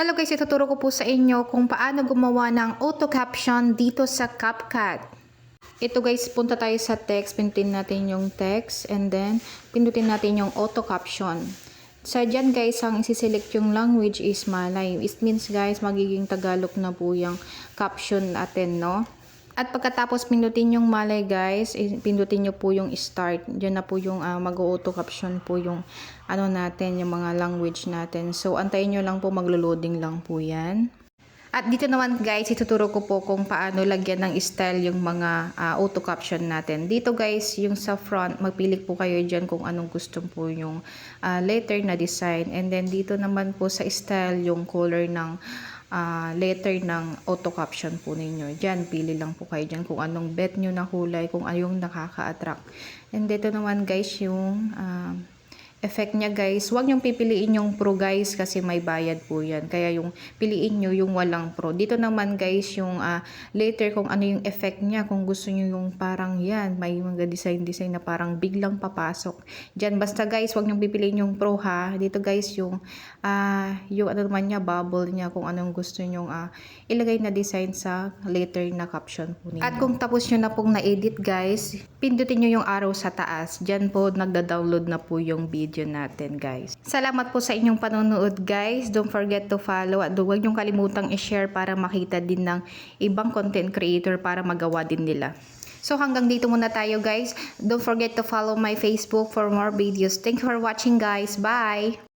Hello guys, ituturo ko po sa inyo kung paano gumawa ng auto caption dito sa CapCut. Ito guys, punta tayo sa text, pindutin natin yung text and then pindutin natin yung auto caption. Sa dyan guys, ang isi-select yung language is Malay. It means guys, magiging Tagalog na po yung caption natin, no? At pagkatapos pindutin yung Malay guys, pindutin nyo po yung start. Diyan na po yung mag-auto caption po yung ano natin, yung mga language natin. So antayin nyo lang po, maglo-loading lang po yan. At dito naman guys, ituturo ko po kung paano lagyan ng style yung mga auto caption natin. Dito guys, yung sa front, magpili po kayo dyan kung anong gusto po yung letter na design. And then dito naman po sa style, yung color ng letter ng auto caption po ninyo. Diyan, pili lang po kayo dyan kung anong bet nyo na kulay, kung ano yung nakaka-attract. And dito naman guys, yung effect niya guys, huwag nyong pipiliin yung pro guys kasi may bayad po yan. Kaya yung piliin nyo yung walang pro. Dito naman guys, yung later kung ano yung effect niya. Kung gusto nyo yung parang yan, may mga design na parang biglang papasok. Diyan, basta guys, huwag nyong pipiliin yung pro ha. Dito guys, yung ano naman niya, bubble niya, kung anong gusto nyong ilagay na design sa later na caption po ninyo. At kung tapos nyo na pong na-edit guys, pindutin nyo yung arrow sa taas. Diyan po, nagda-download na po yung video natin guys. Salamat po sa inyong panonood guys. Don't forget to follow at huwag niyong kalimutang i-share para makita din ng ibang content creator para magawa din nila. So hanggang dito muna tayo guys. Don't forget to follow my Facebook for more videos. Thank you for watching guys. Bye!